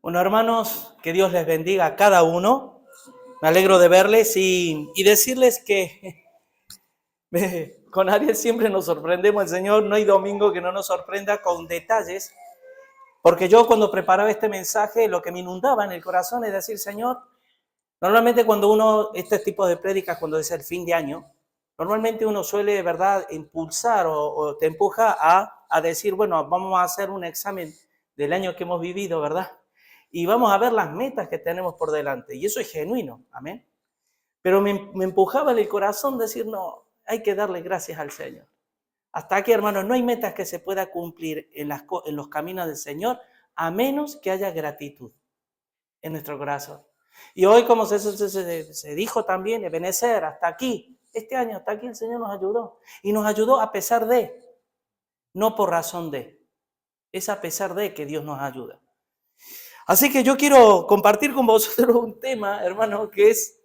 Bueno, hermanos, que Dios les bendiga a cada uno. Me alegro de verles y decirles que con Ariel siempre nos sorprendemos. El Señor, no hay domingo que no nos sorprenda con detalles. Porque yo cuando preparaba este mensaje, lo que me inundaba en el corazón es decir, Señor, normalmente cuando uno, este tipo de prédicas, cuando es el fin de año, normalmente uno suele, ¿verdad?, impulsar o te empuja a decir, bueno, vamos a hacer un examen del año que hemos vivido, ¿verdad? Y vamos a ver las metas que tenemos por delante. Y eso es genuino, amén. Pero me empujaba en el corazón decir, no, hay que darle gracias al Señor. Hasta aquí, hermanos, no hay metas que se pueda cumplir en los caminos del Señor a menos que haya gratitud en nuestro corazón. Y hoy, como se dijo también, Ebenezer, hasta aquí, este año, hasta aquí el Señor nos ayudó. Y nos ayudó a pesar de, no por razón de. Es a pesar de que Dios nos ayuda. Así que yo quiero compartir con vosotros un tema, hermano, que es,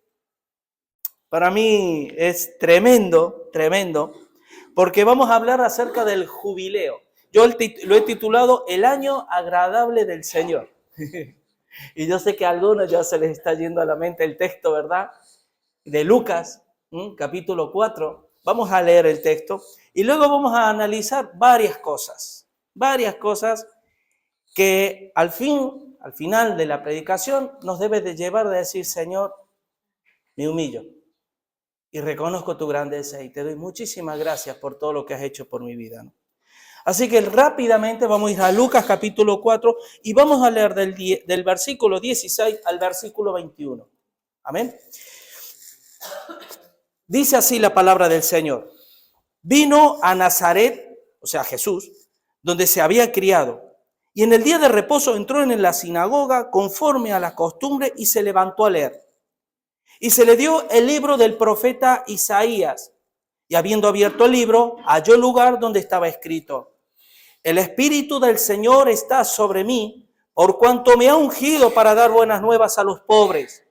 para mí, es tremendo, tremendo, porque vamos a hablar acerca del jubileo. Yo lo he titulado El año agradable del Señor. Y yo sé que a algunos ya se les está yendo a la mente el texto, ¿verdad? De Lucas, capítulo 4. Vamos a leer el texto y luego vamos a analizar varias cosas que al final de la predicación nos debe de llevar a decir, Señor, me humillo y reconozco tu grandeza y te doy muchísimas gracias por todo lo que has hecho por mi vida, ¿no? Así que rápidamente vamos a ir a Lucas capítulo 4 y vamos a leer del versículo 16 al versículo 21. Amén. Dice así la palabra del Señor. Vino a Nazaret, o sea, Jesús, donde se había criado, y en el día de reposo entró en la sinagoga conforme a la costumbre y se levantó a leer. Y se le dio el libro del profeta Isaías, y habiendo abierto el libro, halló el lugar donde estaba escrito: El Espíritu del Señor está sobre mí, por cuanto me ha ungido para dar buenas nuevas a los pobres.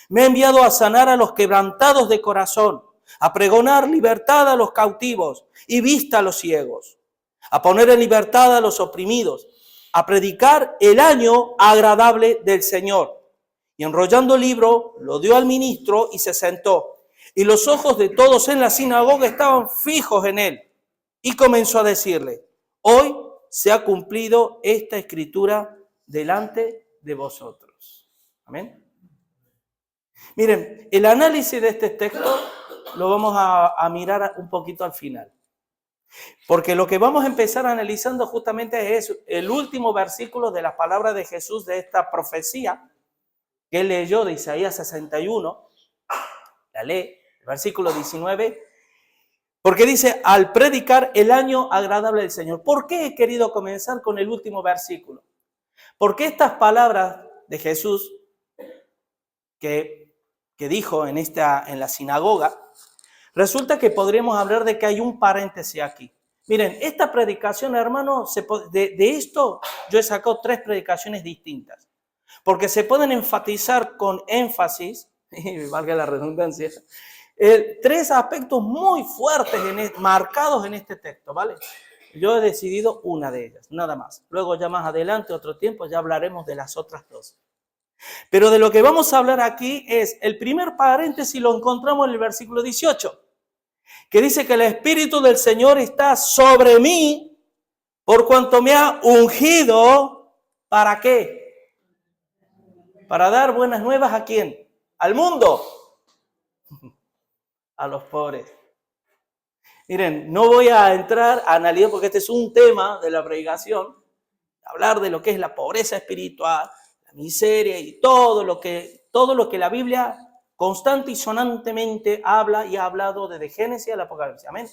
Me ha enviado a sanar a los quebrantados de corazón, a pregonar libertad a los cautivos y vista a los ciegos, a poner en libertad a los oprimidos, a predicar el año agradable del Señor. Y enrollando el libro, lo dio al ministro y se sentó. Y los ojos de todos en la sinagoga estaban fijos en él. Y comenzó a decirle: Hoy se ha cumplido esta escritura delante de vosotros. Amén. Miren, el análisis de este texto lo vamos a mirar un poquito al final. Porque lo que vamos a empezar analizando justamente es el último versículo de las palabras de Jesús de esta profecía que él leyó de Isaías 61. La lee, el versículo 19. Porque dice, al predicar el año agradable del Señor. ¿Por qué he querido comenzar con el último versículo? Porque estas palabras de Jesús que dijo en la sinagoga, resulta que podríamos hablar de que hay un paréntesis aquí. Miren, esta predicación, hermano, de esto yo he sacado 3 predicaciones distintas. Porque se pueden enfatizar con énfasis, valga la redundancia, 3 aspectos muy fuertes, marcados en este texto, ¿vale? Yo he decidido una de ellas, nada más. Luego ya más adelante, otro tiempo, ya hablaremos de las otras 2. Pero de lo que vamos a hablar aquí es, el primer paréntesis lo encontramos en el versículo 18, que dice que el Espíritu del Señor está sobre mí, por cuanto me ha ungido, ¿para qué? Para dar buenas nuevas ¿a quién? Al mundo, a los pobres. Miren, no voy a entrar a analizar porque este es un tema de la predicación, hablar de lo que es la pobreza espiritual, la miseria y todo lo que la Biblia constante y sonantemente habla y ha hablado desde Génesis al Apocalipsis. Amén.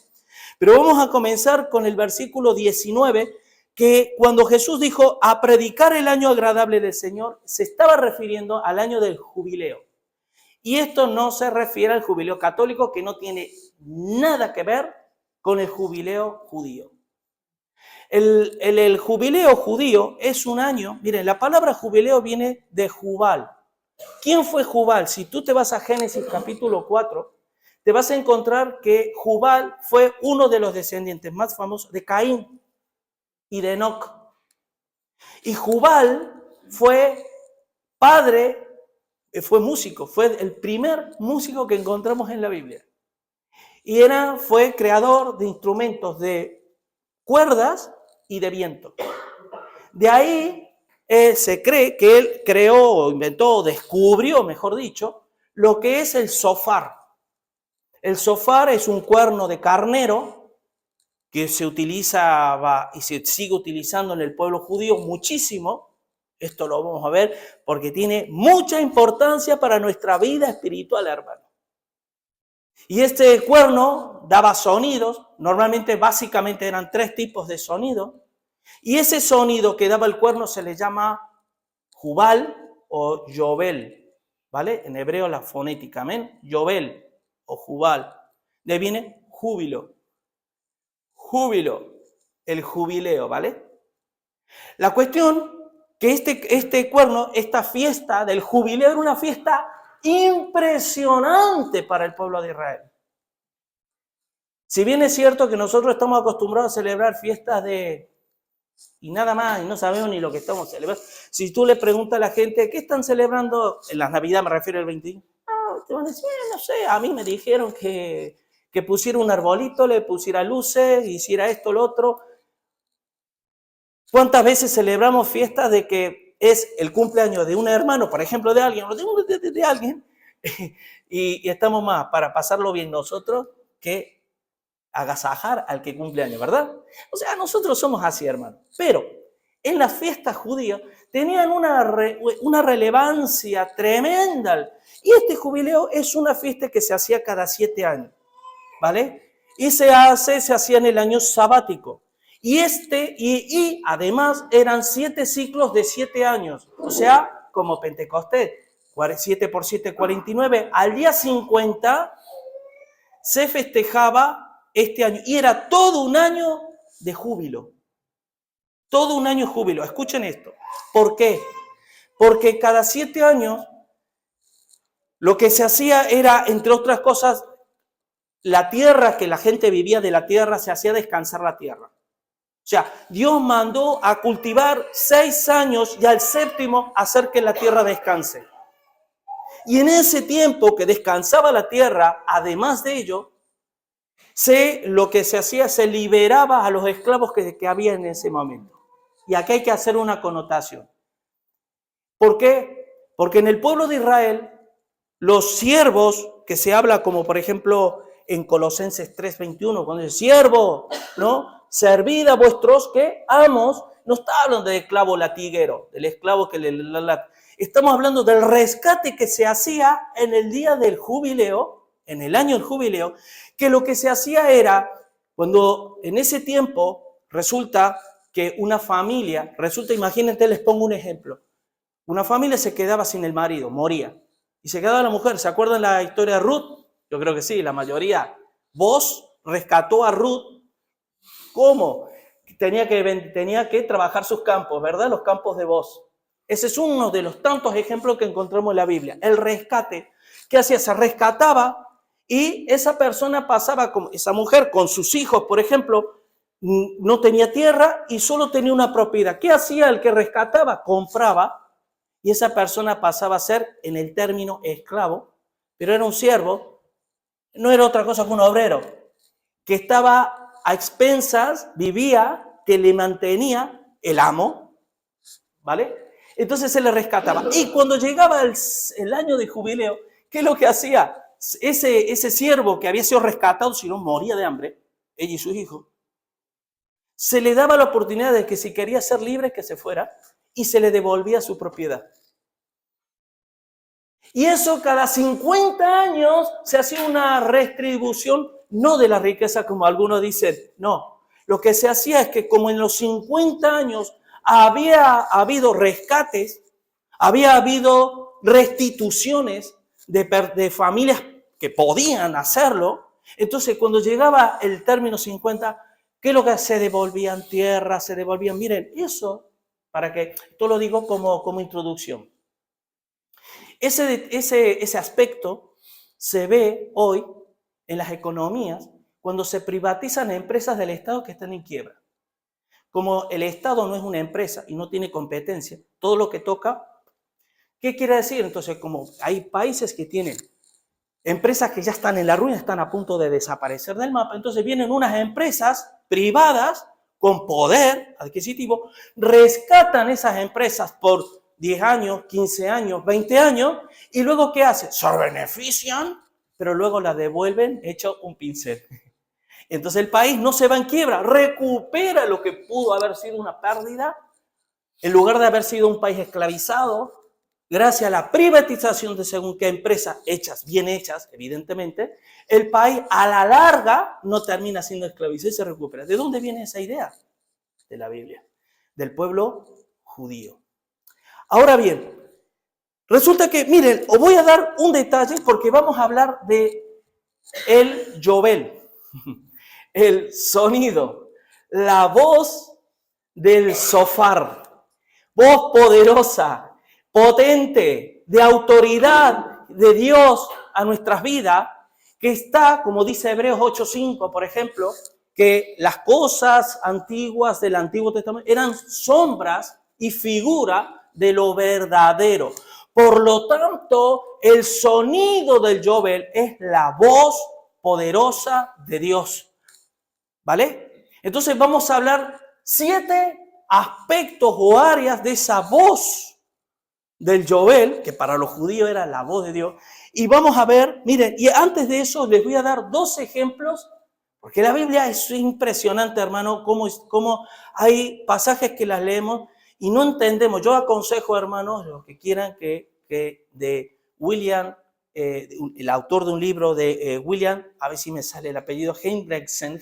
Pero vamos a comenzar con el versículo 19, que cuando Jesús dijo a predicar el año agradable del Señor, se estaba refiriendo al año del jubileo. Y esto no se refiere al jubileo católico, que no tiene nada que ver con el jubileo judío. El jubileo judío es un año, miren, la palabra jubileo viene de Jubal. ¿Quién fue Jubal? Si tú te vas a Génesis capítulo 4, te vas a encontrar que Jubal fue uno de los descendientes más famosos de Caín y de Enoc. Y Jubal fue padre fue músico, fue el primer músico que encontramos en la Biblia. Y fue creador de instrumentos de cuerdas y de viento. De ahí se cree que él creó, o inventó, o descubrió, mejor dicho, lo que es el sofar. El sofar es un cuerno de carnero que se utilizaba y se sigue utilizando en el pueblo judío muchísimo. Esto lo vamos a ver porque tiene mucha importancia para nuestra vida espiritual, hermano. Y este cuerno daba sonidos, normalmente básicamente eran 3 tipos de sonido, y ese sonido que daba el cuerno se le llama jubal o yobel, ¿vale? En hebreo la fonética, amén, yobel o jubal. De ahí viene júbilo, el jubileo, ¿vale? La cuestión que este cuerno, esta fiesta del jubileo era una fiesta impresionante para el pueblo de Israel. Si bien es cierto que nosotros estamos acostumbrados a celebrar fiestas y nada más, y no sabemos ni lo que estamos celebrando. Si tú le preguntas a la gente, ¿qué están celebrando? En las Navidades me refiero al 25. Te van a decir, no sé, a mí me dijeron que pusiera un arbolito, le pusiera luces, hiciera esto, lo otro. ¿Cuántas veces celebramos fiestas de que es el cumpleaños de un hermano, por ejemplo, de alguien, o de alguien, y estamos más para pasarlo bien nosotros que agasajar al que cumple años, ¿verdad? O sea, nosotros somos así, hermano. Pero en las fiestas judías tenían una relevancia tremenda. Y este jubileo es una fiesta que se hacía cada 7 años, ¿vale? Y se hacía en el año sabático. Y además eran 7 ciclos de 7 años. O sea, como Pentecostés, 7 por 7, 49. Al día 50 se festejaba este año. Y era todo un año de júbilo. Todo un año de júbilo. Escuchen esto. ¿Por qué? Porque cada 7 años lo que se hacía era, entre otras cosas, la tierra, que la gente vivía de la tierra, se hacía descansar la tierra. O sea, Dios mandó a cultivar 6 años y al 7º hacer que la tierra descanse. Y en ese tiempo que descansaba la tierra, además de ello, lo que se hacía, se liberaba a los esclavos que había en ese momento. Y aquí hay que hacer una connotación. ¿Por qué? Porque en el pueblo de Israel, los siervos, que se habla como por ejemplo en Colosenses 3:21, cuando dice siervo, ¿no? Servid a vuestros ¿qué? Amos, no está hablando de esclavo latiguero, del esclavo que estamos hablando del rescate que se hacía en el día del jubileo, en el año del jubileo, que lo que se hacía era, cuando en ese tiempo resulta que una familia, imagínense, les pongo un ejemplo, una familia se quedaba sin el marido, moría, y se quedaba la mujer. ¿Se acuerdan la historia de Ruth? Yo creo que sí, la mayoría. Boaz rescató a Ruth. ¿Cómo? Tenía que trabajar sus campos, ¿verdad? Los campos de Boaz. Ese es uno de los tantos ejemplos que encontramos en la Biblia. El rescate. ¿Qué hacía? Se rescataba y esa persona pasaba, esa mujer con sus hijos, por ejemplo, no tenía tierra y solo tenía una propiedad. ¿Qué hacía el que rescataba? Compraba y esa persona pasaba a ser, en el término, esclavo, pero era un siervo, no era otra cosa que un obrero, que estaba a expensas, vivía, que le mantenía el amo, ¿vale? Entonces se le rescataba. Y cuando llegaba el año de jubileo, ¿qué es lo que hacía? Ese siervo que había sido rescatado, si no moría de hambre, ella y sus hijos, se le daba la oportunidad de que si quería ser libre, que se fuera, y se le devolvía su propiedad. Y eso cada 50 años se hacía una redistribución, no de la riqueza como algunos dicen, no. Lo que se hacía es que como en los 50 años había habido rescates, había habido restituciones de familias que podían hacerlo, entonces cuando llegaba el término 50, ¿qué es lo que se devolvían? Tierras, se devolvían. Miren, eso, para que, esto lo digo como introducción. Ese aspecto se ve hoy en las economías cuando se privatizan empresas del Estado que están en quiebra. Como el Estado no es una empresa y no tiene competencia, todo lo que toca ¿Qué quiere decir? Entonces, como hay países que tienen empresas que ya están en la ruina, están a punto de desaparecer del mapa, entonces vienen unas empresas privadas con poder adquisitivo, rescatan esas empresas por 10 años, 15 años, 20 años, y luego ¿qué hacen? Se benefician, pero luego la devuelven hecho un pincel. Entonces el país no se va en quiebra, recupera lo que pudo haber sido una pérdida, en lugar de haber sido un país esclavizado, gracias a la privatización de según qué empresas hechas, bien hechas, evidentemente, el país a la larga no termina siendo esclavizado y se recupera. ¿De dónde viene esa idea? De la Biblia, del pueblo judío. Ahora bien, resulta que, miren, os voy a dar un detalle porque vamos a hablar de el Yobel, el sonido, la voz del shofar, voz poderosa, potente, de autoridad de Dios a nuestras vidas, que está, como dice Hebreos 8:5, por ejemplo, que las cosas antiguas del Antiguo Testamento eran sombras y figuras de lo verdadero. Por lo tanto, el sonido del Yobel es la voz poderosa de Dios. ¿Vale? Entonces vamos a hablar 7 aspectos o áreas de esa voz del Yobel, que para los judíos era la voz de Dios. Y vamos a ver, miren, y antes de eso les voy a dar 2 ejemplos, porque la Biblia es impresionante, hermano, cómo hay pasajes que las leemos y no entendemos. Yo aconsejo, hermanos, los que quieran que de William, el autor de un libro de William, a ver si me sale el apellido, Heinrichsen,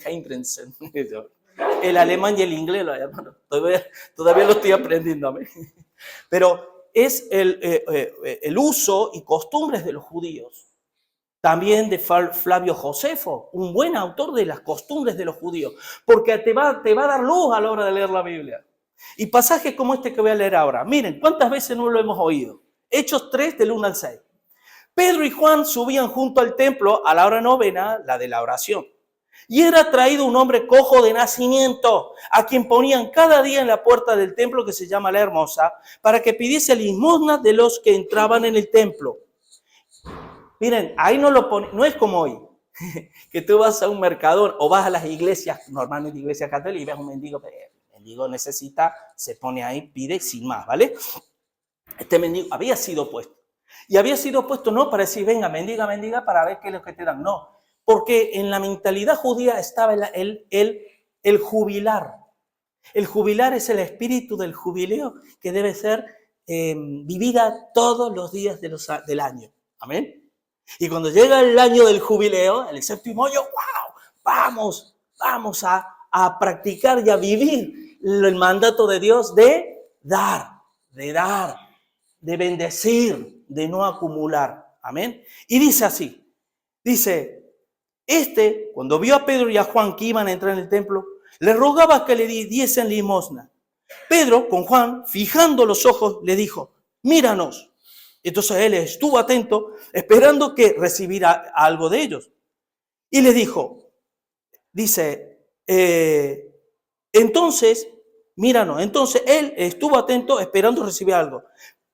el alemán y el inglés, hermano, todavía lo estoy aprendiendo. Pero es el uso y costumbres de los judíos. También de Flavio Josefo, un buen autor de las costumbres de los judíos, porque te va a dar luz a la hora de leer la Biblia. Y pasajes como este que voy a leer ahora. Miren, ¿cuántas veces no lo hemos oído? Hechos 3, del 1 al 6. Pedro y Juan subían junto al templo a la hora novena, la de la oración. Y era traído un hombre cojo de nacimiento, a quien ponían cada día en la puerta del templo que se llama La Hermosa, para que pidiese limosna de los que entraban en el templo. Miren, ahí no lo pone, no es como hoy, que tú vas a un mercador o vas a las iglesias, normalmente iglesias católicas, y ves a un mendigo, el mendigo necesita, se pone ahí, pide sin más, ¿vale? Este mendigo había sido puesto. Y había sido puesto no para decir, venga, mendiga, mendiga, para ver qué es lo que te dan, no. Porque en la mentalidad judía estaba el jubilar. El jubilar es el espíritu del jubileo que debe ser vivida todos los días del año. Amén. Y cuando llega el año del jubileo, el 7º año, ¡wow! Vamos a practicar y a vivir el mandato de Dios de dar, de bendecir, de no acumular. Amén. Y dice así, cuando vio a Pedro y a Juan que iban a entrar en el templo, le rogaba que le diesen limosna. Pedro, con Juan, fijando los ojos, le dijo, míranos. Entonces él estuvo atento, esperando que recibiera algo de ellos. Y les dijo, entonces, míranos. Entonces él estuvo atento, esperando recibir algo.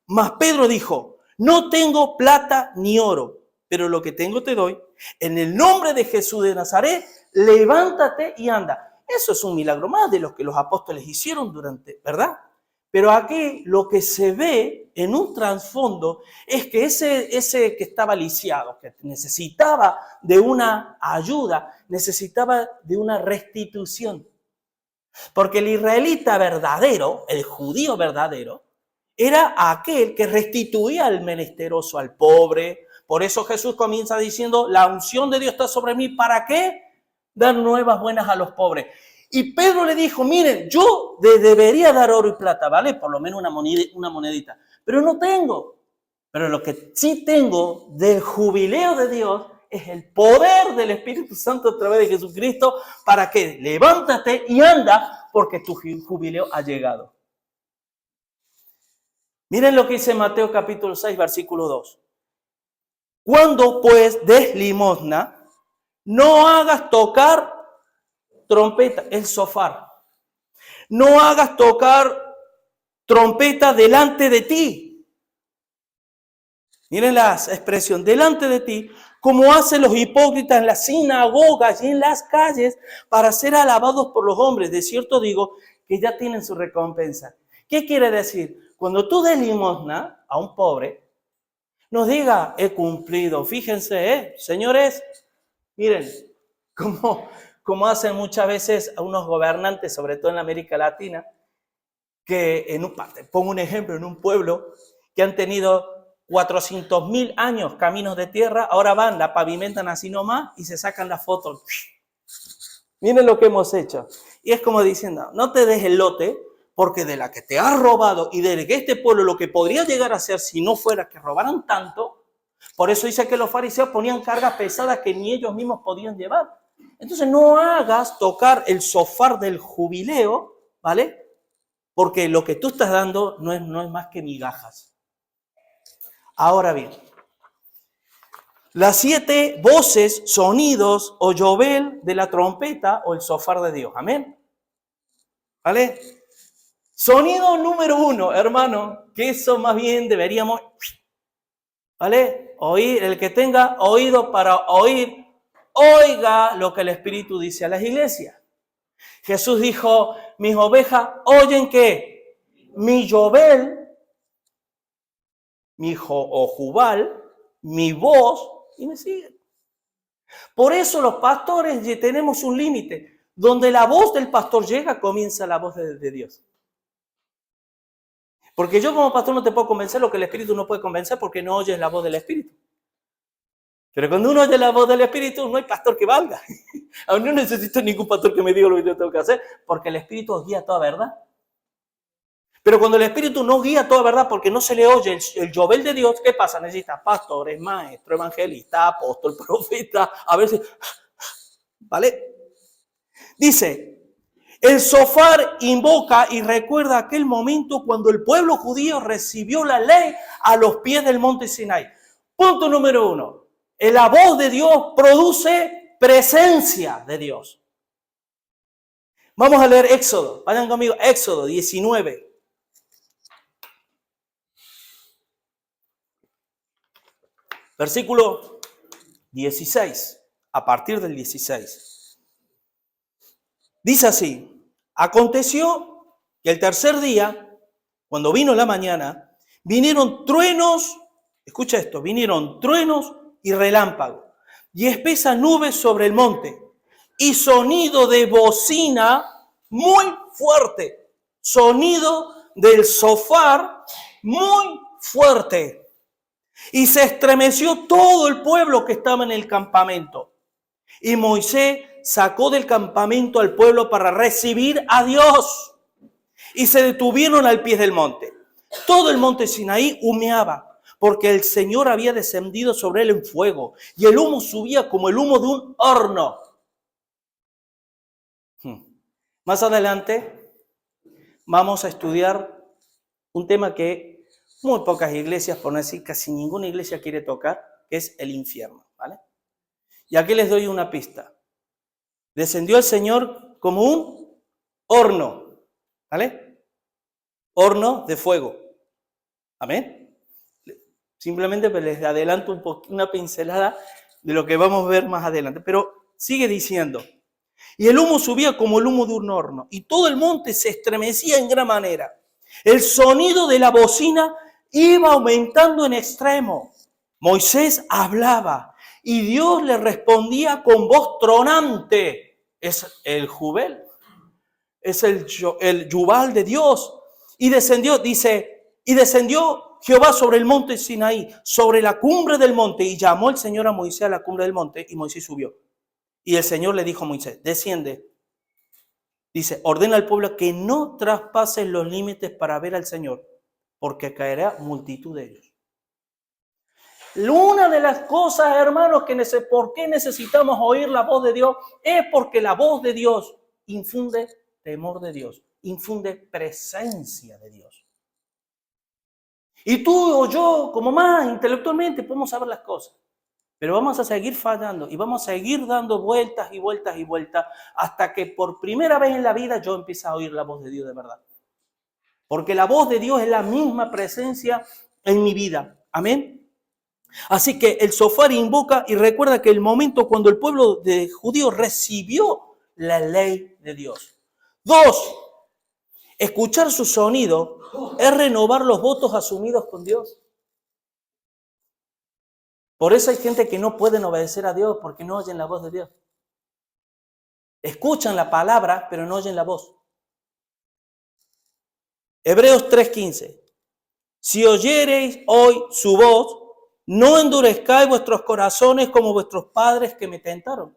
Mas Pedro dijo, no tengo plata ni oro, pero lo que tengo te doy. En el nombre de Jesús de Nazaret, levántate y anda. Eso es un milagro más de los que los apóstoles hicieron ¿verdad? Pero aquí lo que se ve en un trasfondo es que ese que estaba lisiado, que necesitaba de una ayuda, necesitaba de una restitución. Porque el israelita verdadero, el judío verdadero, era aquel que restituía al menesteroso, al pobre. Por eso Jesús comienza diciendo, la unción de Dios está sobre mí. ¿Para qué? Dar nuevas buenas a los pobres. Y Pedro le dijo, miren, yo debería dar oro y plata, ¿vale? Por lo menos una monedita. Pero no tengo. Pero lo que sí tengo del jubileo de Dios es el poder del Espíritu Santo a través de Jesucristo para que levántate y anda porque tu jubileo ha llegado. Miren lo que dice Mateo capítulo 6, versículo 2. Cuando pues des limosna, no hagas tocar trompeta, el shofar. No hagas tocar trompeta delante de ti, Miren la expresión, delante de ti, como hacen los hipócritas en las sinagogas y en las calles para ser alabados por los hombres. De cierto digo que ya tienen su recompensa. ¿Qué quiere decir? Cuando tú des limosna a un pobre, nos diga, he cumplido. Fíjense, señores, miren, como hacen muchas veces a unos gobernantes, sobre todo en América Latina, que pongo un ejemplo, en un pueblo que han tenido 400.000 años caminos de tierra, ahora van, la pavimentan así nomás y se sacan las fotos. Miren lo que hemos hecho. Y es como diciendo, no te des el lote, porque de la que te has robado y de que este pueblo lo que podría llegar a ser si no fuera que robaran tanto, por eso dice que los fariseos ponían cargas pesadas que ni ellos mismos podían llevar. Entonces no hagas tocar el shofar del jubileo, ¿vale? Porque lo que tú estás dando no es más que migajas. Ahora bien, las 7 voces, sonidos o yobel de la trompeta o el shofar de Dios. Amén. ¿Vale? Sonido número 1, hermano, que eso más bien deberíamos, ¿vale? Oír, el que tenga oído para oír, oiga lo que el Espíritu dice a las iglesias. Jesús dijo, mis ovejas oyen ¿qué? Mi yobel, mi jubal, mi voz, y me siguen. Por eso los pastores tenemos un límite. Donde la voz del pastor llega, comienza la voz de Dios. Porque yo como pastor no te puedo convencer lo que el Espíritu no puede convencer porque no oyes la voz del Espíritu. Pero cuando uno oye la voz del Espíritu, no hay pastor que valga. Aún no necesito ningún pastor que me diga lo que yo tengo que hacer, porque el Espíritu os guía a toda verdad. Pero cuando el Espíritu no guía a toda verdad porque no se le oye el yobel de Dios, ¿qué pasa? Necesita pastores, maestro, evangelista, apóstol, profeta, a ver si... ¿Vale? Dice... El shofar invoca y recuerda aquel momento cuando el pueblo judío recibió la ley a los pies del monte Sinai. Punto número 1. La voz de Dios produce presencia de Dios. Vamos a leer Éxodo. Vayan conmigo. Éxodo 19. Versículo 16. A partir del 16. Dice así. Aconteció que el tercer día, cuando vino la mañana, vinieron truenos, escucha esto, vinieron truenos y relámpagos, y espesa nube sobre el monte, y sonido de bocina muy fuerte, sonido del shofar muy fuerte. Y se estremeció todo el pueblo que estaba en el campamento. Y Moisés sacó del campamento al pueblo para recibir a Dios. Y se detuvieron al pie del monte. Todo el monte Sinaí humeaba, porque el Señor había descendido sobre él en fuego, y el humo subía como el humo de un horno. Más adelante vamos a estudiar un tema que muy pocas iglesias, por no decir casi ninguna iglesia quiere tocar, que es el infierno, ¿vale? Y aquí les doy una pista. Descendió el Señor como un horno, ¿vale? Horno de fuego. ¿Amén? Simplemente les adelanto una pincelada de lo que vamos a ver más adelante. Pero sigue diciendo. Y el humo subía como el humo de un horno. Y todo el monte se estremecía en gran manera. El sonido de la bocina iba aumentando en extremo. Moisés hablaba y Dios le respondía con voz tronante. Es el jubel. Es el yubal de Dios. Y descendió, dice, y descendió Jehová sobre el monte Sinaí, sobre la cumbre del monte, y llamó el Señor a Moisés a la cumbre del monte, y Moisés subió. Y el Señor le dijo a Moisés, desciende. Dice, ordena al pueblo que no traspasen los límites para ver al Señor, porque caerá multitud de ellos. Una de las cosas, hermanos, por qué necesitamos oír la voz de Dios, es porque la voz de Dios infunde temor de Dios, infunde presencia de Dios. Y tú o yo, como más intelectualmente, podemos saber las cosas. Pero vamos a seguir fallando y vamos a seguir dando vueltas y vueltas y vueltas hasta que por primera vez en la vida yo empiece a oír la voz de Dios de verdad. Porque la voz de Dios es la misma presencia en mi vida. Amén. Así que el shofar invoca y recuerda que el momento cuando el pueblo de judíos recibió la ley de Dios. 2, escuchar su sonido es renovar los votos asumidos con Dios. Por eso hay gente que no pueden obedecer a Dios porque no oyen la voz de Dios. Escuchan la palabra, pero no oyen la voz. Hebreos 3:15. Si oyereis hoy su voz, no endurezcáis vuestros corazones como vuestros padres que me tentaron.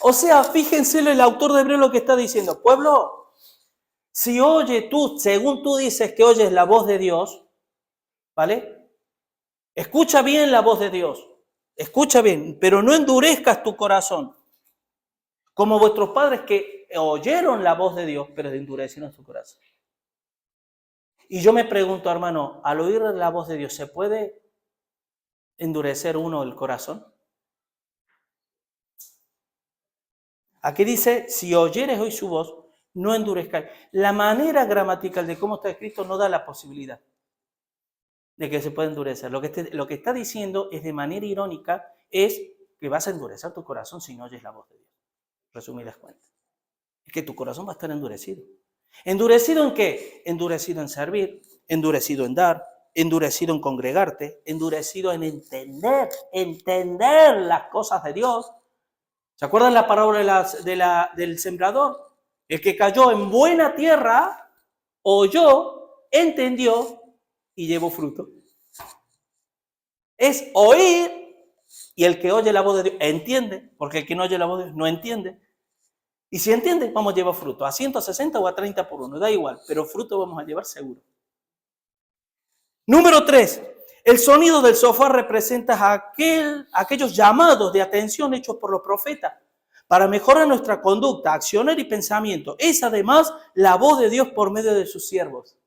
O sea, fíjense el autor de Hebreos lo que está diciendo. Pueblo, si oye tú, según tú dices que oyes la voz de Dios, ¿vale? Escucha bien la voz de Dios. Escucha bien, pero no endurezcas tu corazón. Como vuestros padres que oyeron la voz de Dios, pero endurecieron su corazón. Y yo me pregunto, hermano, al oír la voz de Dios, ¿se puede endurecer uno el corazón? Aquí dice, si oyeres hoy su voz, no endurezcáis. La manera gramatical de cómo está escrito no da la posibilidad de que se pueda endurecer. Lo que está diciendo es de manera irónica, es que vas a endurecer tu corazón si no oyes la voz de Dios. Resumidas cuentas. Es que tu corazón va a estar endurecido. ¿Endurecido en qué? Endurecido en servir, endurecido en dar, endurecido en congregarte, endurecido en entender las cosas de Dios. ¿Se acuerdan la parábola del sembrador? El que cayó en buena tierra, oyó, entendió y llevó fruto. Es oír, y el que oye la voz de Dios entiende, porque el que no oye la voz de Dios no entiende. Y si entiende, vamos a llevar fruto, a 160 o a 30 por 1, da igual, pero fruto vamos a llevar seguro. Número 3, el sonido del shofar representa aquellos llamados de atención hechos por los profetas para mejorar nuestra conducta, accionar y pensamiento. Es además la voz de Dios por medio de sus siervos.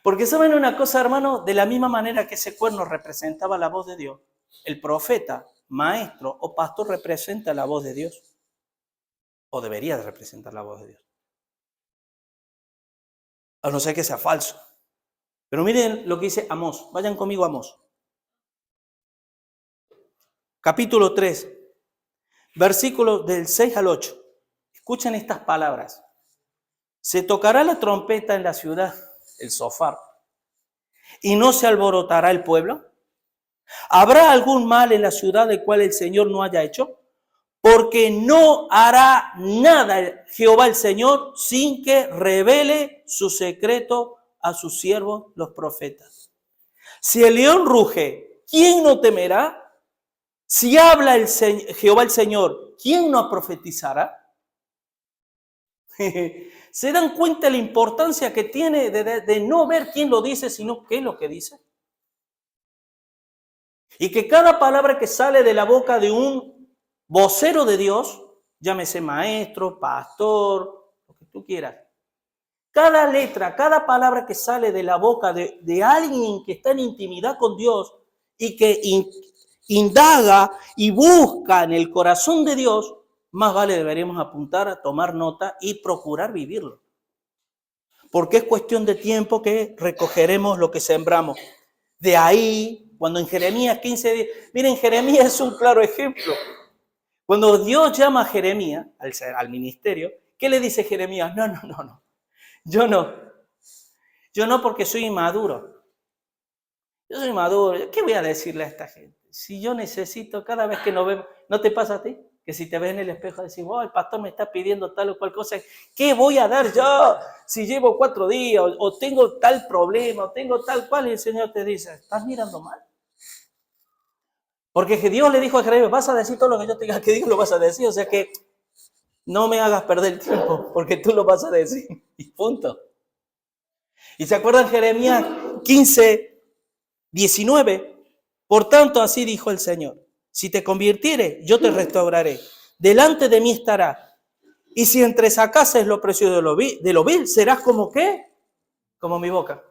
Porque saben una cosa, hermano, de la misma manera que ese cuerno representaba la voz de Dios, el profeta, maestro o pastor representa la voz de Dios. O debería de representar la voz de Dios. A no ser que sea falso. Pero miren lo que dice Amós. Vayan conmigo a Amós. Capítulo 3, versículos del 6 al 8. Escuchen estas palabras. Se tocará la trompeta en la ciudad, el shofar, y no se alborotará el pueblo. ¿Habrá algún mal en la ciudad del cual el Señor no haya hecho? Porque no hará nada Jehová el Señor sin que revele su secreto a sus siervos los profetas. Si el león ruge, ¿quién no temerá? Si habla Jehová el Señor, ¿quién no profetizará? ¿Se dan cuenta de la importancia que tiene de no ver quién lo dice, sino qué es lo que dice? Y que cada palabra que sale de la boca de un vocero de Dios, llámese maestro, pastor, lo que tú quieras, cada letra, cada palabra que sale de la boca de alguien que está en intimidad con Dios y que indaga y busca en el corazón de Dios, más vale deberíamos apuntar a tomar nota y procurar vivirlo. Porque es cuestión de tiempo que recogeremos lo que sembramos. De ahí, cuando en Jeremías 15, miren, Jeremías es un claro ejemplo. Cuando Dios llama a Jeremías al ministerio, ¿qué le dice Jeremías? No, yo no porque soy inmaduro. Yo soy maduro, ¿qué voy a decirle a esta gente? Si yo necesito, cada vez que nos vemos, ¿no te pasa a ti? Que si te ves en el espejo decís, oh, el pastor me está pidiendo tal o cual cosa, ¿qué voy a dar yo si llevo 4 días o tengo tal problema o tengo tal cual? Y el Señor te dice, ¿estás mirando mal? Porque Dios le dijo a Jeremías, vas a decir todo lo que yo tenga que decir, lo vas a decir, o sea que no me hagas perder el tiempo porque tú lo vas a decir y punto. ¿Y se acuerdan Jeremías 15, 19? Por tanto, así dijo el Señor, si te convirtieres, yo te restauraré, delante de mí estará. Y si entresacases lo precioso de lo vil, serás como ¿qué? Como mi boca.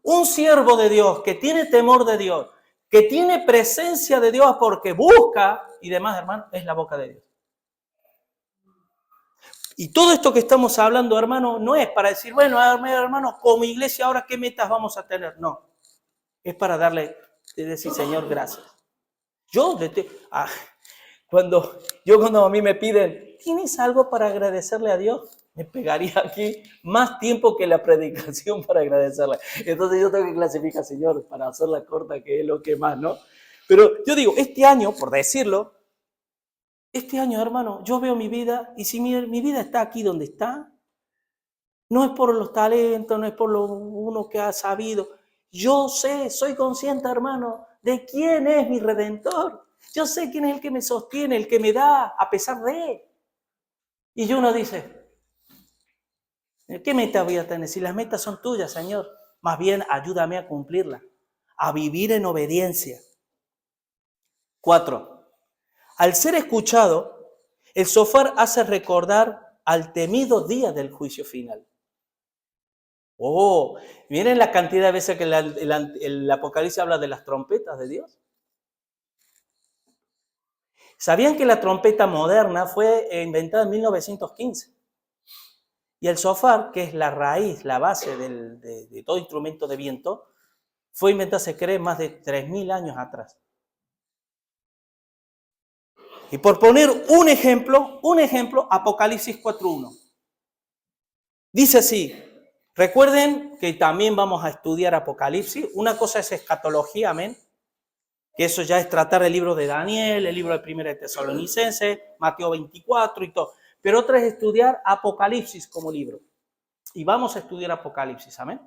Un siervo de Dios que tiene temor de Dios, que tiene presencia de Dios porque busca y demás, hermano, es la boca de Dios. Y todo esto que estamos hablando, hermano, no es para decir, bueno, hermano, como iglesia, ahora qué metas vamos a tener. No, es para decir, Señor, gracias. Cuando a mí me piden, ¿tienes algo para agradecerle a Dios? Me pegaría aquí más tiempo que la predicación para agradecerle. Entonces yo tengo que clasificar, Señor, para hacerla corta, que es lo que más, ¿no? Pero yo digo, este año, por decirlo, este año, hermano, yo veo mi vida y si mi vida está aquí donde está, no es por los talentos, no es por lo uno que ha sabido. Yo sé, soy consciente, hermano, de quién es mi Redentor. Yo sé quién es el que me sostiene, el que me da a pesar de. Y uno dice, ¿qué meta voy a tener? Si las metas son tuyas, Señor, más bien ayúdame a cumplirlas, a vivir en obediencia. 4. Al ser escuchado, el shofar hace recordar al temido día del juicio final. Oh, miren la cantidad de veces que el Apocalipsis habla de las trompetas de Dios. ¿Sabían que la trompeta moderna fue inventada en 1915? Y el shofar, que es la raíz, la base de todo instrumento de viento, fue inventada, se cree, más de 3.000 años atrás. Y por poner un ejemplo, Apocalipsis 4.1. Dice así, recuerden que también vamos a estudiar Apocalipsis. Una cosa es escatología, amén, que eso ya es tratar el libro de Daniel, el libro de 1 de Tesalonicenses, Mateo 24 y todo. Pero otra es estudiar Apocalipsis como libro. Y vamos a estudiar Apocalipsis, amén,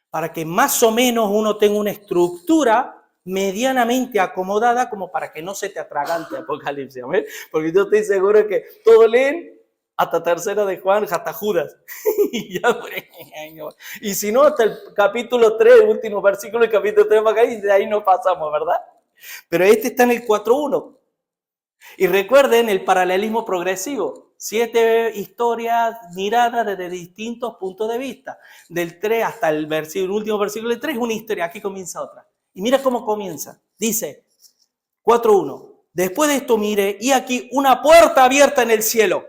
para que más o menos uno tenga una estructura medianamente acomodada como para que no se te atragante Apocalipsis, amén. Porque yo estoy seguro que todos leen hasta tercera de Juan, hasta Judas. Y si no, hasta el capítulo 3, el último versículo del capítulo 3 para acá, y de ahí no pasamos, ¿verdad? Pero este está en el 4.1. Y recuerden el paralelismo progresivo. 7 historias miradas desde distintos puntos de vista. Del 3 hasta el último versículo del 3 es una historia. Aquí comienza otra. Y mira cómo comienza. Dice 4.1. Después de esto miré y aquí una puerta abierta en el cielo.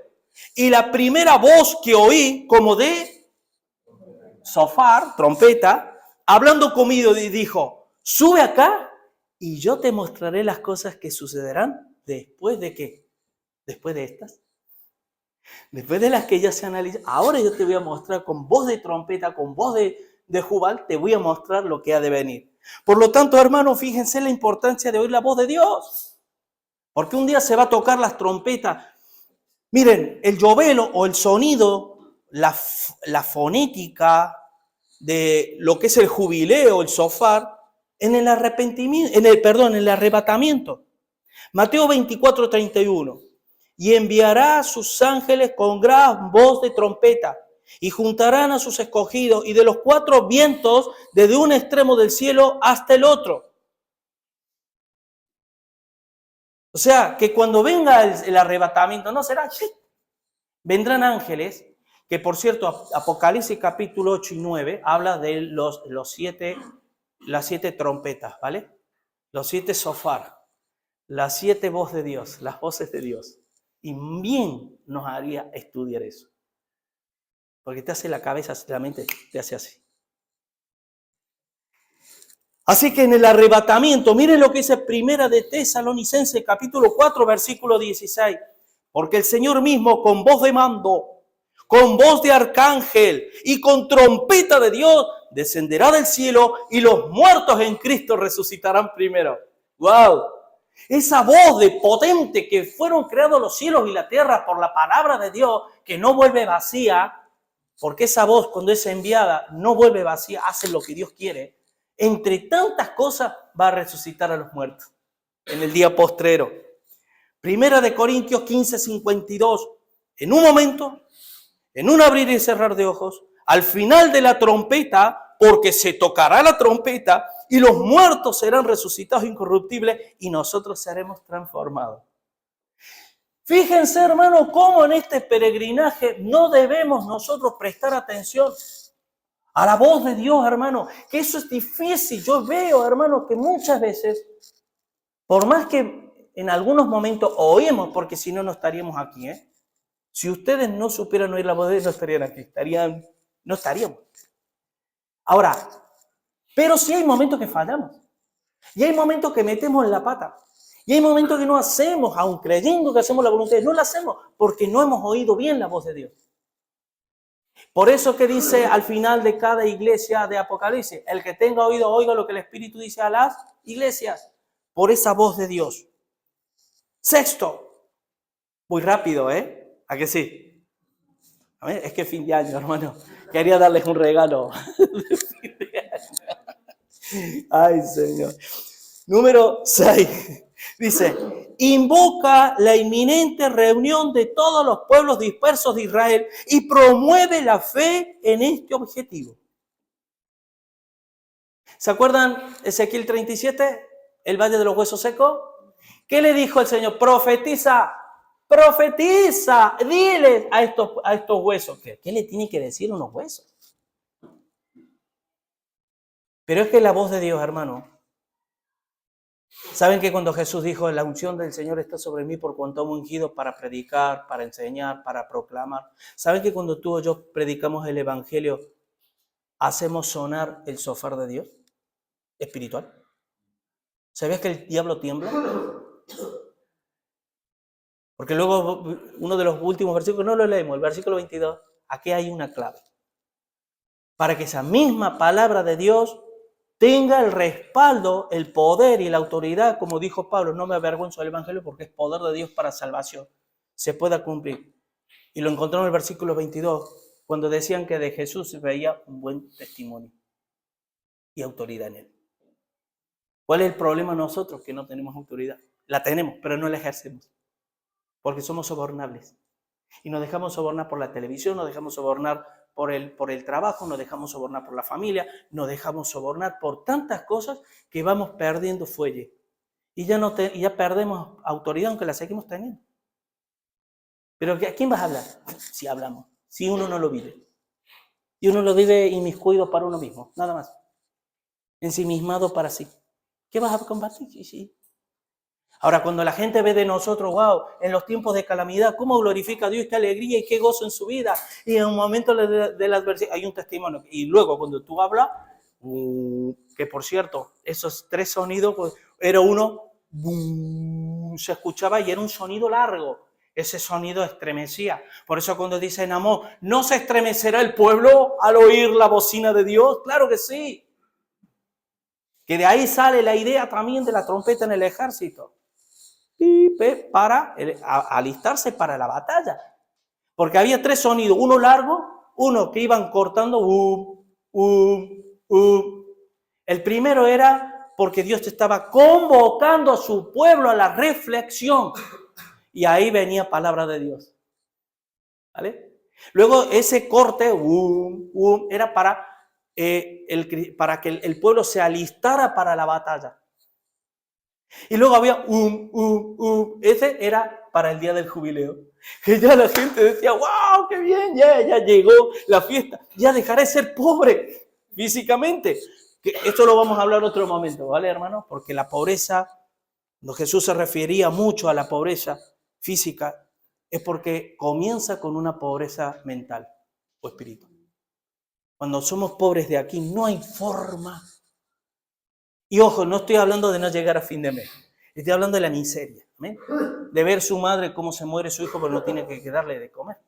Y la primera voz que oí como de shofar, trompeta, hablando conmigo y dijo, sube acá y yo te mostraré las cosas que sucederán después de qué. Después de estas. Después de las que ya se analizan. Ahora yo te voy a mostrar con voz de trompeta, con voz de jubal, te voy a mostrar lo que ha de venir. Por lo tanto, hermanos, fíjense la importancia de oír la voz de Dios. Porque un día se va a tocar las trompetas. Miren, el yobelo o el sonido, la fonética de lo que es el jubileo, el shofar, en el arrebatamiento. Mateo 24:31. Y enviará a sus ángeles con gran voz de trompeta, y juntarán a sus escogidos, y de los 4 vientos, desde un extremo del cielo hasta el otro. O sea, que cuando venga el arrebatamiento, no será, vendrán ángeles, que por cierto, Apocalipsis capítulo 8 y 9 habla de las 7 trompetas, ¿vale? Los 7 shofar, las 7 voces de Dios, las voces de Dios. Y bien nos haría estudiar eso. Porque te hace la cabeza, la mente te hace así. Así que en el arrebatamiento, miren lo que dice Primera de Tesalonicenses, capítulo 4, versículo 16. Porque el Señor mismo, con voz de mando, con voz de arcángel y con trompeta de Dios, descenderá del cielo y los muertos en Cristo resucitarán primero. ¡Wow! Esa voz de potente que fueron creados los cielos y la tierra por la palabra de Dios, que no vuelve vacía, porque esa voz cuando es enviada no vuelve vacía, hace lo que Dios quiere. Entre tantas cosas va a resucitar a los muertos en el día postrero. Primera de Corintios 15:52. En un momento, en un abrir y cerrar de ojos, al final de la trompeta, porque se tocará la trompeta y los muertos serán resucitados incorruptibles y nosotros seremos transformados. Fíjense, hermano, cómo en este peregrinaje no debemos nosotros prestar atención a la voz de Dios, hermano, que eso es difícil. Yo veo, hermano, que muchas veces, por más que en algunos momentos oímos, porque si no, no estaríamos aquí, Si ustedes no supieran oír la voz de Dios, no estarían aquí, no estaríamos. Ahora, pero sí hay momentos que fallamos. Y hay momentos que metemos la pata. Y hay momentos que no hacemos, aun creyendo que hacemos la voluntad de Dios, no la hacemos porque no hemos oído bien la voz de Dios. Por eso que dice al final de cada iglesia de Apocalipsis, el que tenga oído, oiga lo que el Espíritu dice a las iglesias, por esa voz de Dios. Sexto, muy rápido, ¿eh? ¿A que sí? A ver, es que fin de año, hermano. Quería darles un regalo de fin de año. Ay, Señor. Número 6. Dice, invoca la inminente reunión de todos los pueblos dispersos de Israel y promueve la fe en este objetivo. ¿Se acuerdan Ezequiel 37? El valle de los huesos secos. ¿Qué le dijo el Señor? Profetiza, dile a estos huesos. ¿Qué le tiene que decir unos huesos? Pero es que la voz de Dios, hermano. ¿Saben que cuando Jesús dijo, la unción del Señor está sobre mí por cuanto me ungido para predicar, para enseñar, para proclamar? ¿Saben que cuando tú o yo predicamos el Evangelio, hacemos sonar el shofar de Dios espiritual? ¿Sabías que el diablo tiembla? Porque luego uno de los últimos versículos, no lo leemos, el versículo 22, aquí hay una clave. Para que esa misma palabra de Dios tenga el respaldo, el poder y la autoridad, como dijo Pablo, no me avergüenzo del Evangelio porque es poder de Dios para salvación, se pueda cumplir. Y lo encontramos en el versículo 22, cuando decían que de Jesús se veía un buen testimonio y autoridad en él. ¿Cuál es el problema nosotros? Que no tenemos autoridad. La tenemos, pero no la ejercemos. Porque somos sobornables. Y nos dejamos sobornar por la televisión, nos dejamos sobornar por el trabajo, nos dejamos sobornar por la familia, nos dejamos sobornar por tantas cosas que vamos perdiendo fuelle. Y ya perdemos autoridad aunque la seguimos teniendo. Pero ¿a quién vas a hablar? Si hablamos, si uno no lo vive. Y uno lo vive inmiscuido para uno mismo, nada más. Ensimismado para sí. ¿Qué vas a combatir? Sí. Ahora, cuando la gente ve de nosotros, wow, en los tiempos de calamidad, cómo glorifica a Dios, qué alegría y qué gozo en su vida. Y en un momento de la adversidad hay un testimonio. Y luego cuando tú hablas, que por cierto, esos 3 sonidos, pues, era uno, se escuchaba y era un sonido largo. Ese sonido estremecía. Por eso cuando dice en Amós, ¿no se estremecerá el pueblo al oír la bocina de Dios? Claro que sí. Que de ahí sale la idea también de la trompeta en el ejército. Para alistarse para la batalla. Porque había 3 sonidos, uno largo, uno que iban cortando, El primero era porque Dios estaba convocando a su pueblo a la reflexión. Y ahí venía palabra de Dios. ¿Vale? Luego ese corte, era para que el pueblo se alistara para la batalla. Y luego había ese era para el día del jubileo. Que ya la gente decía, wow, qué bien, ya llegó la fiesta. Ya dejaré de ser pobre físicamente. Esto lo vamos a hablar otro momento, ¿vale, hermano? Porque la pobreza, cuando Jesús se refería mucho a la pobreza física, es porque comienza con una pobreza mental o espiritual. Cuando somos pobres de aquí, no hay forma. Y ojo, no estoy hablando de no llegar a fin de mes. Estoy hablando de la miseria. ¿Amén? De ver su madre cómo se muere su hijo, pero no tiene que darle de comer.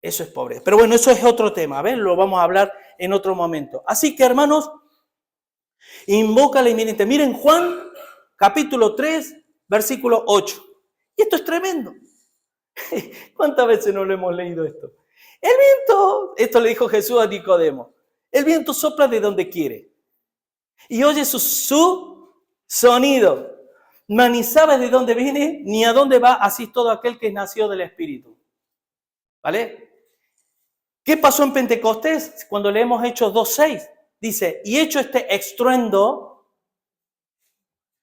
Eso es pobreza. Pero bueno, eso es otro tema. ¿Ven? Lo vamos a hablar en otro momento. Así que, hermanos, invoca la inminente. Miren Juan, capítulo 3, versículo 8. Y esto es tremendo. ¿Cuántas veces no lo hemos leído esto? El viento, esto le dijo Jesús a Nicodemo, el viento sopla de donde quiere y oye su sonido, mas ni sabe de dónde viene ni a dónde va, así todo aquel que nació del Espíritu. ¿Vale? ¿Qué pasó en Pentecostés cuando leemos Hechos 2:6? Dice, y hecho este estruendo,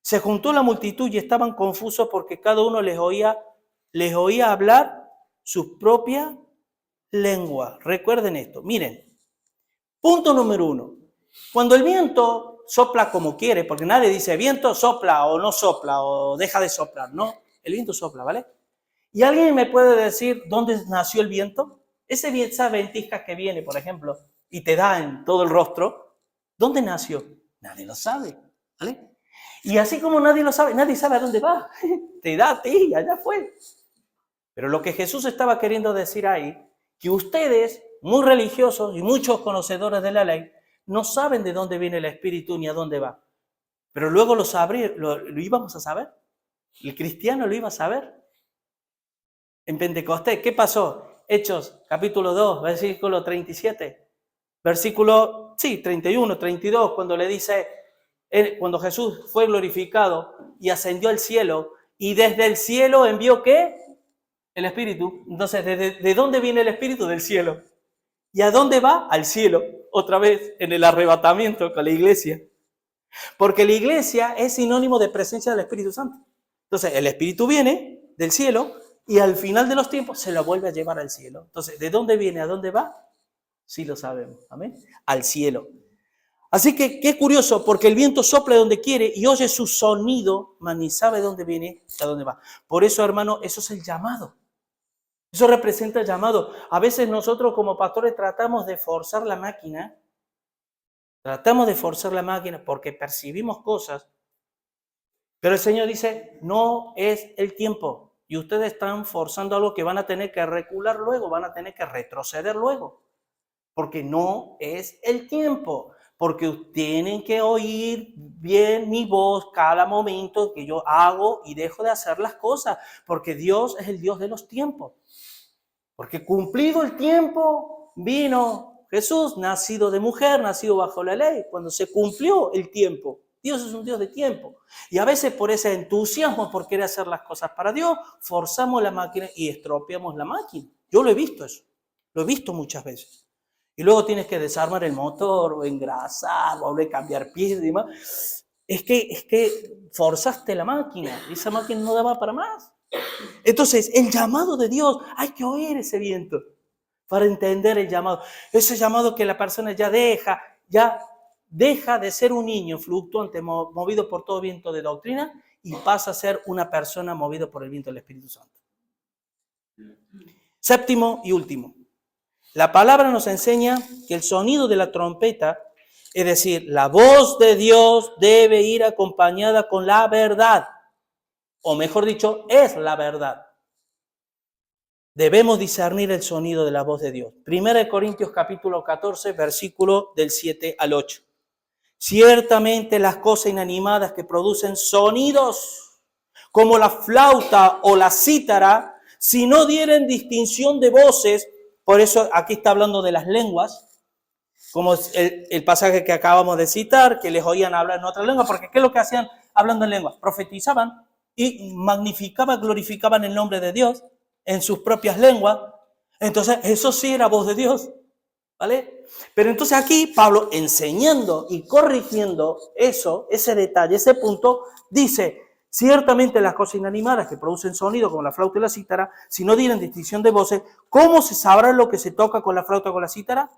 se juntó la multitud y estaban confusos porque cada uno les oía hablar su propia lengua. Recuerden esto. Miren, punto número 1. Cuando el viento sopla como quiere, porque nadie dice viento sopla o no sopla o deja de soplar, no, el viento sopla, ¿vale? ¿Y alguien me puede decir dónde nació el viento? Esa ventisca que viene, por ejemplo, y te da en todo el rostro, ¿dónde nació? Nadie lo sabe, ¿vale? Y así como nadie lo sabe, nadie sabe a dónde va. Te da a ti, allá fue. Pero lo que Jesús estaba queriendo decir ahí, que ustedes, muy religiosos y muchos conocedores de la ley, no saben de dónde viene el Espíritu ni a dónde va. Pero luego lo íbamos a saber. El cristiano lo iba a saber. En Pentecostés, ¿qué pasó? Hechos, capítulo 2, versículo 37. Versículo, 31, 32, cuando le dice, cuando Jesús fue glorificado y ascendió al cielo, y desde el cielo envió, ¿qué? El Espíritu. Entonces, ¿de dónde viene el Espíritu? Del cielo. ¿Y a dónde va? Al cielo. Otra vez, en el arrebatamiento con la iglesia. Porque la iglesia es sinónimo de presencia del Espíritu Santo. Entonces, el Espíritu viene del cielo y al final de los tiempos se lo vuelve a llevar al cielo. Entonces, ¿de dónde viene? ¿A dónde va? Sí lo sabemos. Amén. Al cielo. Así que, qué curioso, porque el viento sopla donde quiere y oye su sonido, mas ni sabe dónde viene y a dónde va. Por eso, hermano, eso es el llamado. Eso representa el llamado. A veces nosotros como pastores tratamos de forzar la máquina. Tratamos de forzar la máquina porque percibimos cosas. Pero el Señor dice, no es el tiempo. Y ustedes están forzando algo que van a tener que recular luego, van a tener que retroceder luego. Porque no es el tiempo. Porque tienen que oír bien mi voz cada momento que yo hago y dejo de hacer las cosas. Porque Dios es el Dios de los tiempos. Porque cumplido el tiempo, vino Jesús, nacido de mujer, nacido bajo la ley. Cuando se cumplió el tiempo. Dios es un Dios de tiempo. Y a veces por ese entusiasmo, por querer hacer las cosas para Dios, forzamos la máquina y estropeamos la máquina. Yo lo he visto eso. Lo he visto muchas veces. Y luego tienes que desarmar el motor, o engrasar, volver a cambiar piezas y demás. Es que forzaste la máquina. Y esa máquina no daba para más. Entonces, el llamado de Dios, hay que oír ese viento para entender el llamado. Ese llamado que la persona ya deja de ser un niño fluctuante movido por todo viento de doctrina y pasa a ser una persona movida por el viento del Espíritu Santo. Séptimo y último. La palabra nos enseña que el sonido de la trompeta, es decir, la voz de Dios debe ir acompañada con la verdad. O mejor dicho, es la verdad. Debemos discernir el sonido de la voz de Dios. 1 Corintios capítulo 14, versículo del 7 al 8. Ciertamente las cosas inanimadas que producen sonidos, como la flauta o la cítara, si no dieren distinción de voces, por eso aquí está hablando de las lenguas, como el pasaje que acabamos de citar, que les oían hablar en otra lengua, porque ¿qué es lo que hacían hablando en lenguas? Profetizaban y magnificaban, glorificaban el nombre de Dios en sus propias lenguas. Entonces, eso sí era voz de Dios, ¿vale? Pero entonces aquí Pablo, enseñando y corrigiendo eso, ese detalle, ese punto, dice, ciertamente las cosas inanimadas que producen sonido, como la flauta y la cítara, si no dieren distinción de voces, ¿cómo se sabrá lo que se toca con la flauta o con la cítara?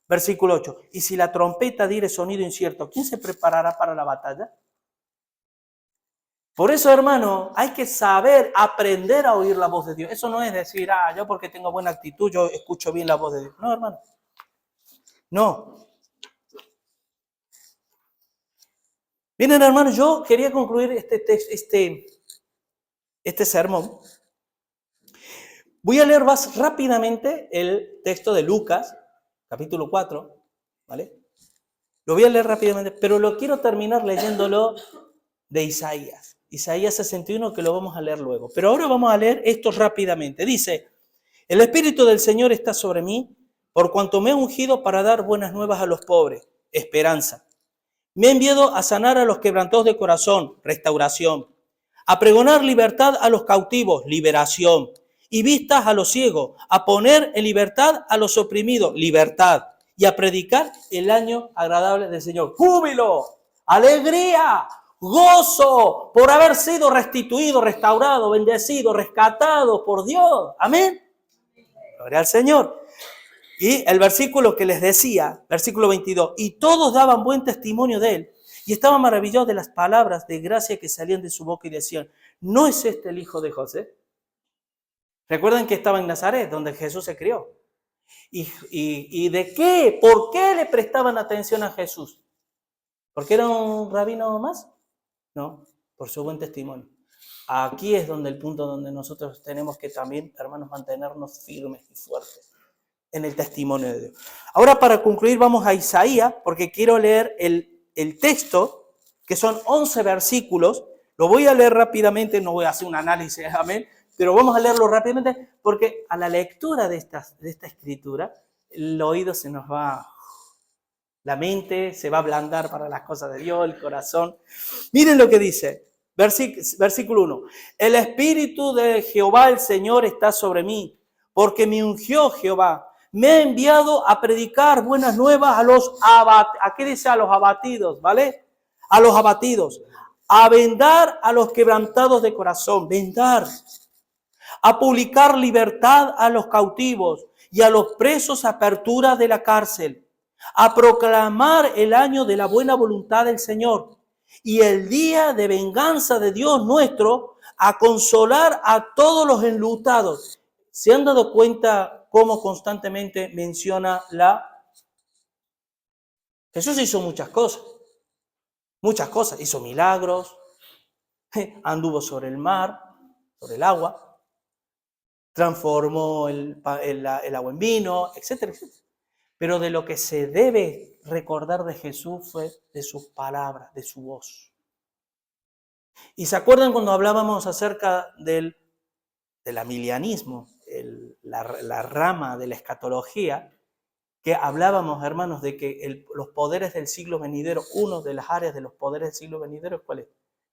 Versículo 8. Y si la trompeta diere sonido incierto, ¿quién se preparará para la batalla? Por eso, hermano, hay que saber, aprender a oír la voz de Dios. Eso no es decir, yo porque tengo buena actitud, yo escucho bien la voz de Dios. No, hermano. No. Miren, hermano, yo quería concluir este sermón. Voy a leer más rápidamente el texto de Lucas, capítulo 4, ¿vale? Lo voy a leer rápidamente, pero lo quiero terminar leyéndolo de Isaías. Isaías 61, que lo vamos a leer luego. Pero ahora vamos a leer esto rápidamente. Dice, el Espíritu del Señor está sobre mí, por cuanto me ha ungido para dar buenas nuevas a los pobres, esperanza. Me ha enviado a sanar a los quebrantados de corazón, restauración. A pregonar libertad a los cautivos, liberación. Y vistas a los ciegos, a poner en libertad a los oprimidos, libertad. Y a predicar el año agradable del Señor. ¡Júbilo! ¡Alegría! ¡Gozo! Por haber sido restituido, restaurado, bendecido, rescatado por Dios. Amén. Gloria al Señor. Y el versículo que les decía, versículo 22, y todos daban buen testimonio de él, y estaban maravillados de las palabras de gracia que salían de su boca y decían, ¿no es este el hijo de José? Recuerden que estaba en Nazaret, donde Jesús se crió. ¿Y de qué? ¿Por qué le prestaban atención a Jesús? ¿Porque era un rabino más? No, por su buen testimonio. Aquí es donde el punto donde nosotros tenemos que también, hermanos, mantenernos firmes y fuertes en el testimonio de Dios. Ahora, para concluir, vamos a Isaías, porque quiero leer el texto, que son 11 versículos. Lo voy a leer rápidamente, no voy a hacer un análisis, amén, pero vamos a leerlo rápidamente, porque a la lectura de esta escritura, el oído se nos va, la mente se va a ablandar para las cosas de Dios, el corazón. Miren lo que dice, versículo 1. El Espíritu de Jehová el Señor está sobre mí, porque me ungió Jehová. Me ha enviado a predicar buenas nuevas a los abatidos. ¿A qué dice? A los abatidos, ¿vale? A los abatidos. A vendar a los quebrantados de corazón. Vendar. A publicar libertad a los cautivos y a los presos apertura de la cárcel. A proclamar el año de la buena voluntad del Señor y el día de venganza de Dios nuestro, a consolar a todos los enlutados. ¿Se han dado cuenta cómo constantemente menciona Jesús hizo muchas cosas, hizo milagros, anduvo sobre el mar, sobre el agua, transformó el agua en vino, etcétera, etcétera. Pero de lo que se debe recordar de Jesús fue de sus palabras, de su voz. ¿Y se acuerdan cuando hablábamos acerca del amilianismo, la rama de la escatología, que hablábamos, hermanos, de que los poderes del siglo venidero, una de las áreas de los poderes del siglo venidero, ¿cuál es?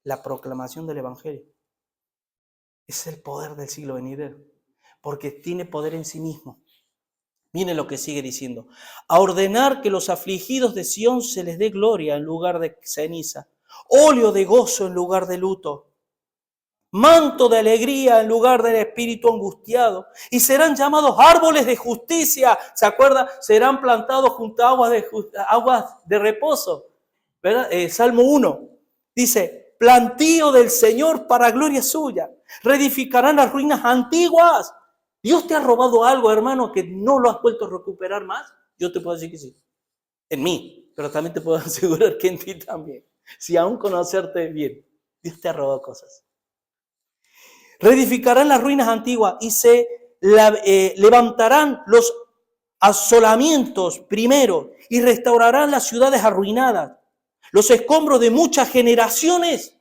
La proclamación del Evangelio. Es el poder del siglo venidero, porque tiene poder en sí mismo. Miren lo que sigue diciendo. A ordenar que los afligidos de Sión se les dé gloria en lugar de ceniza, óleo de gozo en lugar de luto, manto de alegría en lugar del espíritu angustiado, y serán llamados árboles de justicia. ¿Se acuerda? Serán plantados junto a aguas de reposo. ¿Verdad? Salmo 1 dice, plantío del Señor para gloria suya. Reedificarán las ruinas antiguas. ¿Dios te ha robado algo, hermano, que no lo has vuelto a recuperar más? Yo te puedo decir que sí. En mí, pero también te puedo asegurar que en ti también. Si aún conocerte bien, Dios te ha robado cosas. Reedificarán las ruinas antiguas y se levantarán los asolamientos primero y restaurarán las ciudades arruinadas, los escombros de muchas generaciones.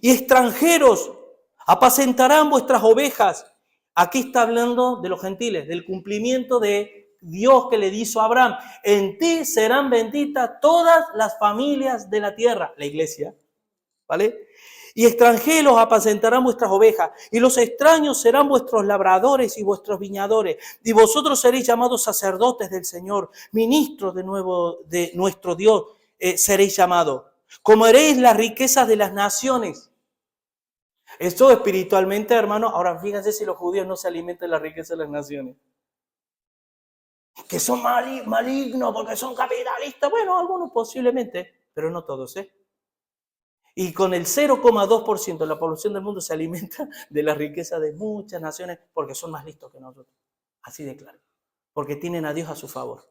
Y extranjeros apacentarán vuestras ovejas. Aquí está hablando de los gentiles, del cumplimiento de Dios que le hizo a Abraham. En ti serán benditas todas las familias de la tierra, la iglesia, ¿vale? Y extranjeros apacentarán vuestras ovejas, y los extraños serán vuestros labradores y vuestros viñadores, y vosotros seréis llamados sacerdotes del Señor, ministros de nuestro Dios seréis llamados. Comeréis las riquezas de las naciones. Esto espiritualmente, hermano, ahora fíjense si los judíos no se alimentan de la riqueza de las naciones. Que son malignos porque son capitalistas. Bueno, algunos posiblemente, pero no todos, ¿eh? Y con el 0,2% de la población del mundo se alimenta de la riqueza de muchas naciones porque son más listos que nosotros. Así de claro. Porque tienen a Dios a su favor.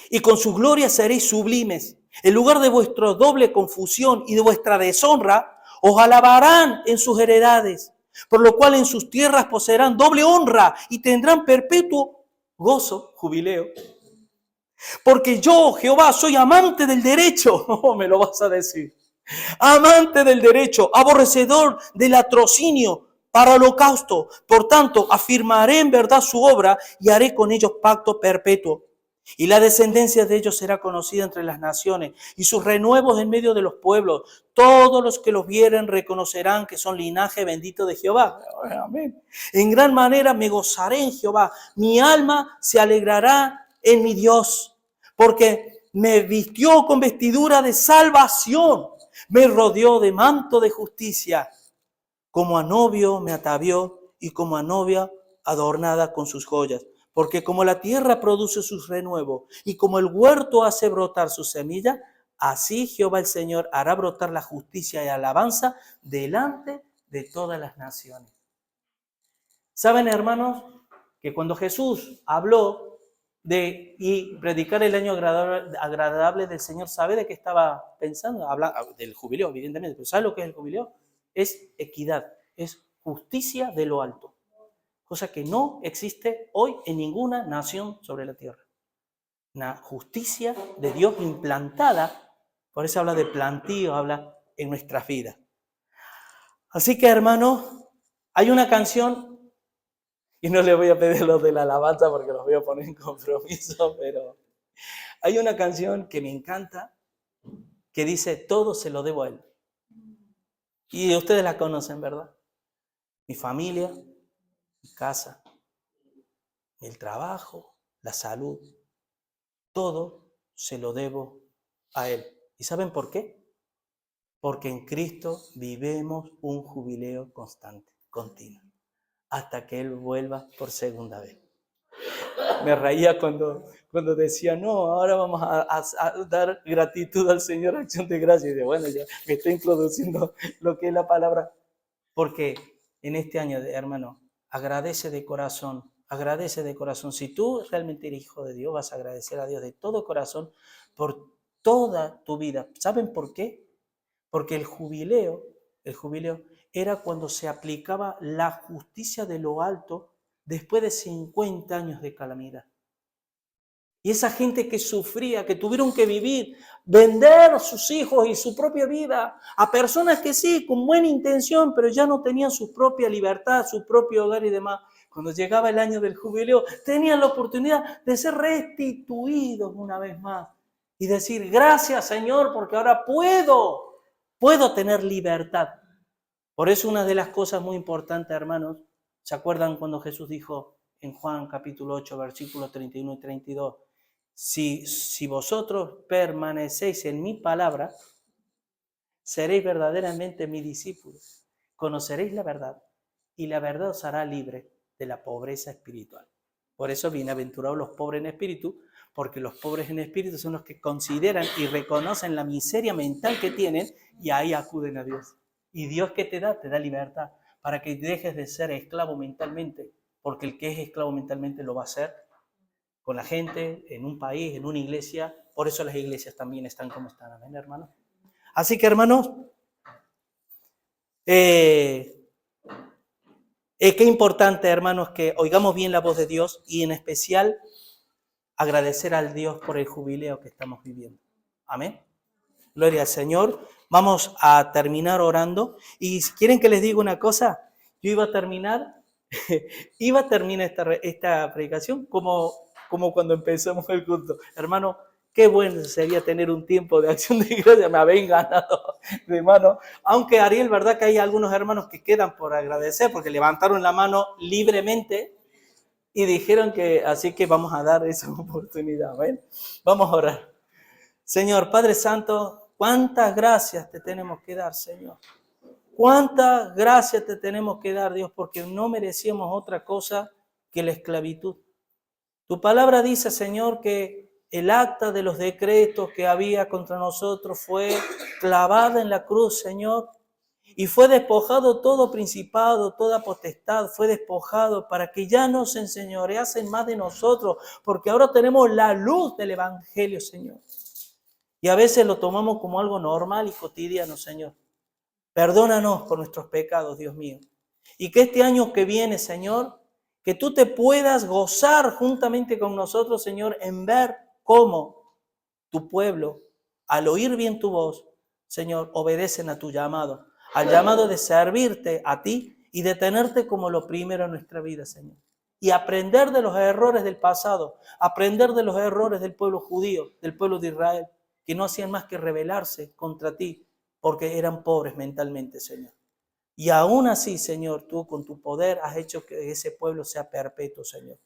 Y con su gloria seréis sublimes. En lugar de vuestra doble confusión y de vuestra deshonra, os alabarán en sus heredades. Por lo cual en sus tierras poseerán doble honra y tendrán perpetuo gozo, jubileo. Porque yo, Jehová, soy amante del derecho. Oh, me lo vas a decir. Amante del derecho, aborrecedor del latrocinio para holocausto. Por tanto, afirmaré en verdad su obra y haré con ellos pacto perpetuo. Y la descendencia de ellos será conocida entre las naciones y sus renuevos en medio de los pueblos. Todos los que los vieren reconocerán que son linaje bendito de Jehová. Amén. En gran manera me gozaré en Jehová. Mi alma se alegrará en mi Dios, porque me vistió con vestidura de salvación, me rodeó de manto de justicia, como a novio me atavió y como a novia adornada con sus joyas. Porque como la tierra produce sus renuevos y como el huerto hace brotar su semilla, así Jehová el Señor hará brotar la justicia y alabanza delante de todas las naciones. ¿Saben, hermanos, que cuando Jesús habló de predicar el año agradable del Señor, ¿sabe de qué estaba pensando? Habla del jubileo, evidentemente, pero ¿sabe lo que es el jubileo? Es equidad, es justicia de lo alto, cosa que no existe hoy en ninguna nación sobre la tierra. Una justicia de Dios implantada, por eso habla de plantío, habla en nuestras vidas. Así que, hermanos, hay una canción, y no les voy a pedir los de la alabanza porque los voy a poner en compromiso, pero hay una canción que me encanta, que dice, todo se lo debo a Él. Y ustedes la conocen, ¿verdad? Mi familia, mi casa, el trabajo, la salud, todo se lo debo a Él. ¿Y saben por qué? Porque en Cristo vivimos un jubileo constante, continuo, hasta que Él vuelva por segunda vez. Me reía cuando decía, no, ahora vamos a dar gratitud al Señor, acción de gracias. Y de, bueno, ya me estoy introduciendo lo que es la palabra. Porque en este año, hermano, agradece de corazón, agradece de corazón. Si tú realmente eres hijo de Dios, vas a agradecer a Dios de todo corazón por toda tu vida. ¿Saben por qué? Porque el jubileo era cuando se aplicaba la justicia de lo alto después de 50 años de calamidad. Y esa gente que sufría, que tuvieron que vivir, vender a sus hijos y su propia vida a personas que sí, con buena intención, pero ya no tenían su propia libertad, su propio hogar y demás. Cuando llegaba el año del jubileo, tenían la oportunidad de ser restituidos una vez más y decir, gracias Señor, porque ahora puedo tener libertad. Por eso una de las cosas muy importantes, hermanos, ¿se acuerdan cuando Jesús dijo en Juan capítulo 8, versículos 31 y 32? Si vosotros permanecéis en mi palabra, seréis verdaderamente mis discípulos. Conoceréis la verdad y la verdad os hará libre de la pobreza espiritual. Por eso bienaventurados los pobres en espíritu, porque los pobres en espíritu son los que consideran y reconocen la miseria mental que tienen y ahí acuden a Dios. Y Dios que te da libertad para que dejes de ser esclavo mentalmente, porque el que es esclavo mentalmente lo va a ser con la gente, en un país, en una iglesia. Por eso las iglesias también están como están. Amén, hermanos. Así que, hermanos, qué importante, hermanos, que oigamos bien la voz de Dios y en especial agradecer al Dios por el jubileo que estamos viviendo. Amén. Gloria al Señor. Vamos a terminar orando. Y si quieren que les diga una cosa, yo iba a terminar esta predicación como cuando empezamos el culto. Hermano, qué bueno sería tener un tiempo de acción de gracias. Me habéis ganado de mano. Aunque Ariel, verdad que hay algunos hermanos que quedan por agradecer porque levantaron la mano libremente y dijeron que así que vamos a dar esa oportunidad. ¿Ven? Vamos a orar. Señor, Padre Santo, cuántas gracias te tenemos que dar, Señor. Cuántas gracias te tenemos que dar, Dios, porque no merecíamos otra cosa que la esclavitud. Tu palabra dice, Señor, que el acta de los decretos que había contra nosotros fue clavada en la cruz, Señor, y fue despojado todo principado, toda potestad, fue despojado para que ya no se enseñoreasen más de nosotros, porque ahora tenemos la luz del Evangelio, Señor. Y a veces lo tomamos como algo normal y cotidiano, Señor. Perdónanos por nuestros pecados, Dios mío. Y que este año que viene, Señor, que tú te puedas gozar juntamente con nosotros, Señor, en ver cómo tu pueblo, al oír bien tu voz, Señor, obedecen a tu llamado, al llamado de servirte a ti y de tenerte como lo primero en nuestra vida, Señor. Y aprender de los errores del pasado, aprender de los errores del pueblo judío, del pueblo de Israel, que no hacían más que rebelarse contra ti porque eran pobres mentalmente, Señor. Y aún así, Señor, tú con tu poder has hecho que ese pueblo sea perpetuo, Señor.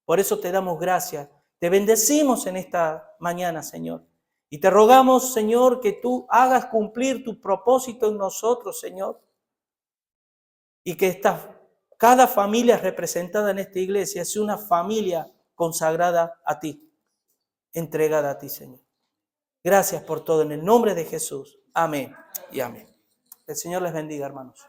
Por eso te damos gracias. Te bendecimos en esta mañana, Señor. Y te rogamos, Señor, que tú hagas cumplir tu propósito en nosotros, Señor. Y que cada familia representada en esta iglesia sea una familia consagrada a ti, entregada a ti, Señor. Gracias por todo en el nombre de Jesús. Amén y amén. El Señor les bendiga, hermanos.